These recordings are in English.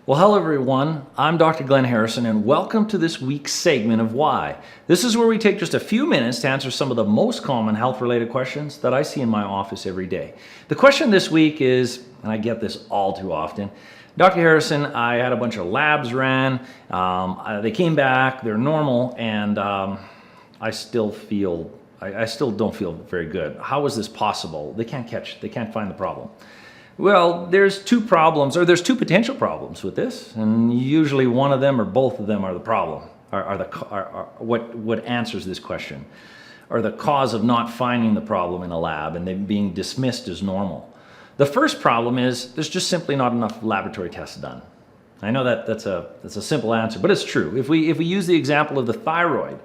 Well, hello everyone. I'm Dr. Glenn Harrison and welcome to this week's segment of Why. This is where we take just a few minutes to answer some of the most common health-related questions that I see in my office every day. The question this week is, and I get this all too often, Dr. Harrison, I had a bunch of labs ran, they came back, they're normal, and I still don't feel very good. How is this possible? They can't find the problem. Well, there's two potential problems with this, and usually one of them or both of them are the problem, what answers this question, or the cause of not finding the problem in a lab and them being dismissed as normal. The first problem is there's just simply not enough laboratory tests done. I know that's a simple answer, but it's true. If we use the example of the thyroid,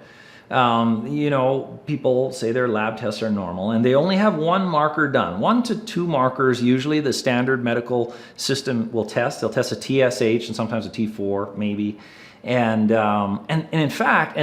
people say their lab tests are normal and they only have one marker done. 1 to 2 markers, usually the standard medical system will test. They'll test a TSH and sometimes a T4 maybe. And in fact,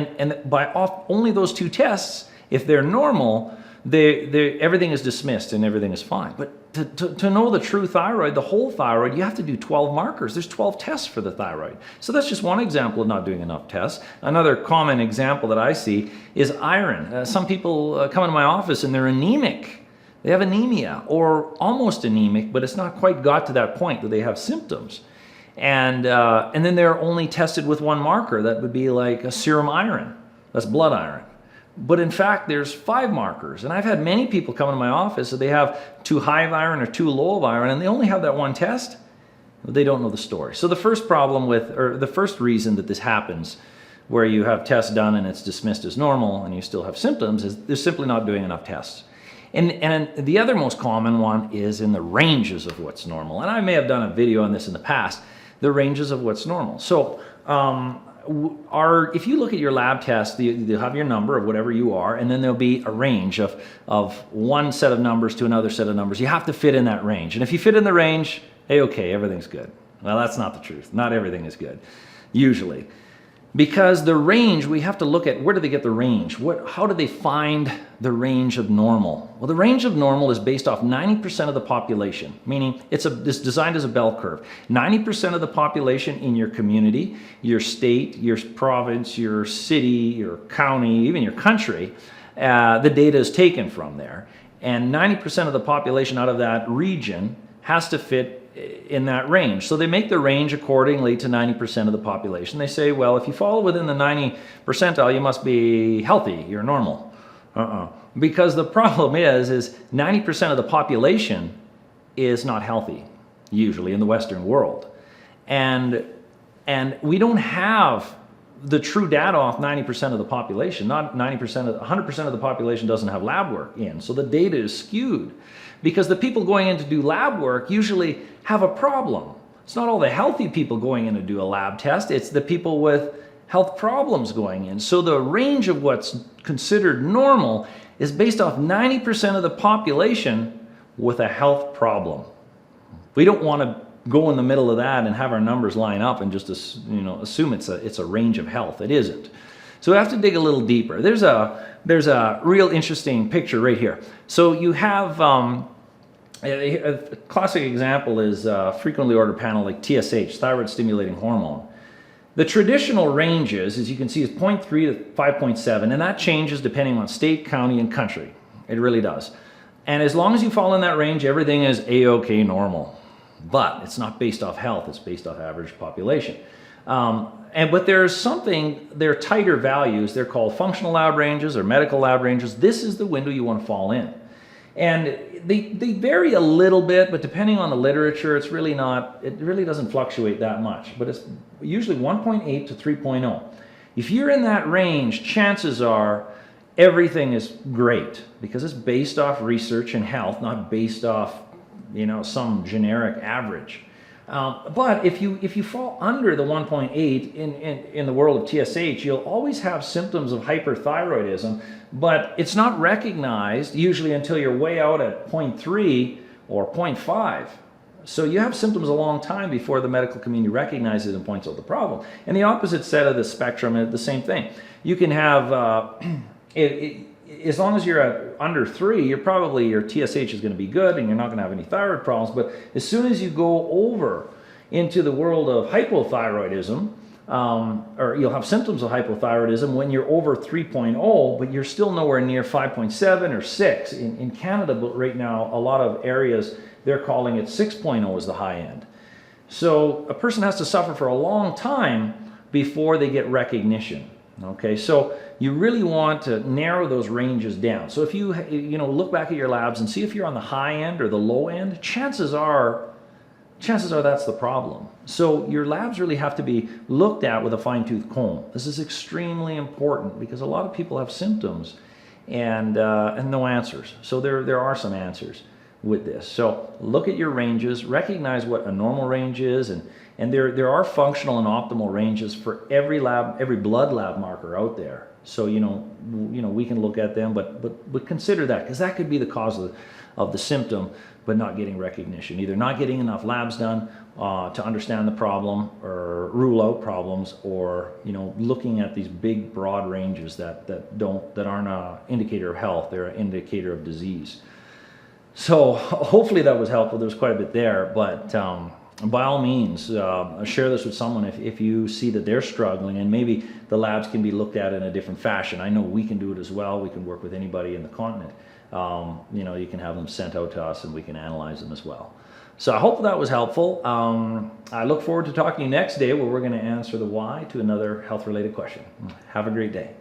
by only those 2 tests, if they're normal, everything is dismissed and everything is fine. But to know the true thyroid, the whole thyroid, you have to do 12 markers. There's 12 tests for the thyroid. So that's just one example of not doing enough tests. Another common example that I see is iron. Some people come into my office and they're anemic. They have anemia or almost anemic, but it's not quite got to that point that they have symptoms. And then they're only tested with one marker. That would be like a serum iron. That's blood iron. But in fact, there's 5 markers. And I've had many people come into my office that they have too high of iron or too low of iron, and they only have that one test. They don't know the story. So the first problem the first reason that this happens, where you have tests done and it's dismissed as normal and you still have symptoms, is they're simply not doing enough tests. And the other most common one is in the ranges of what's normal. And I may have done a video on this in the past, the ranges of what's normal. So, if you look at your lab test, you'll have your number of whatever you are, and then there'll be a range of one set of numbers to another set of numbers. You have to fit in that range. And if you fit in the range, hey, okay, everything's good. Well, that's not the truth. Not everything is good, usually. Because the range, we have to look at, where do they get the range? How do they find the range of normal? Well, the range of normal is based off 90% of the population, meaning it's designed as a bell curve. 90% of the population in your community, your state, your province, your city, your county, even your country, the data is taken from there. And 90% of the population out of that region has to fit in that range. So they make the range accordingly to 90% of the population. They say, well, if you fall within the 90 percentile, you must be healthy, you're normal. Because the problem is 90% of the population is not healthy, usually in the Western world. And we don't have the true data off 90% of the population. Not 100% of the population doesn't have lab work in. So the data is skewed because the people going in to do lab work usually have a problem. It's not all the healthy people going in to do a lab test. It's the people with health problems going in. So the range of what's considered normal is based off 90% of the population with a health problem. We don't want to go in the middle of that and have our numbers line up and just assume it's a range of health. It isn't. So we have to dig a little deeper. There's a real interesting picture right here. So you have a classic example is frequently ordered panel like TSH, thyroid stimulating hormone. The traditional ranges, as you can see, is 0.3 to 5.7, and that changes depending on state, county, and country. It really does. And as long as you fall in that range, everything is A-OK normal. But it's not based off health, it's based off average population. But they're tighter values. They're called functional lab ranges or medical lab ranges. This is the window you want to fall in. And they vary a little bit, but depending on the literature, it really doesn't fluctuate that much. But it's usually 1.8 to 3.0. If you're in that range, chances are everything is great because it's based off research and health, not based off some generic average. But if you fall under the 1.8 in the world of TSH, you'll always have symptoms of hyperthyroidism, but it's not recognized usually until you're way out at 0.3 or 0.5. So you have symptoms a long time before the medical community recognizes it and points out the problem. And the opposite side of the spectrum, the same thing. You can have as long as you're under 3, your TSH is going to be good and you're not going to have any thyroid problems. But as soon as you go over into the world of hypothyroidism, or you'll have symptoms of hypothyroidism when you're over 3.0, but you're still nowhere near 5.7 or 6. In Canada, but right now, a lot of areas, they're calling it 6.0 as the high end. So a person has to suffer for a long time before they get recognition. Okay, so you really want to narrow those ranges down. So if you look back at your labs and see if you're on the high end or the low end, chances are that's the problem. So your labs really have to be looked at with a fine-tooth comb. This is extremely important because a lot of people have symptoms and no answers. So there are some answers with this. So look at your ranges, recognize what a normal range is, and there are functional and optimal ranges for every blood lab marker out there. So we can look at them, but consider that, because that could be the cause of the symptom, but not getting recognition, either not getting enough labs done to understand the problem or rule out problems, or looking at these big broad ranges that aren't an indicator of health, they're an indicator of disease. So hopefully that was helpful. There was quite a bit there, but by all means, share this with someone if you see that they're struggling, and maybe the labs can be looked at in a different fashion. I know we can do it as well. We can work with anybody in the continent. You can have them sent out to us and we can analyze them as well. So I hope that was helpful. I look forward to talking to you next day, where we're going to answer the why to another health-related question. Have a great day.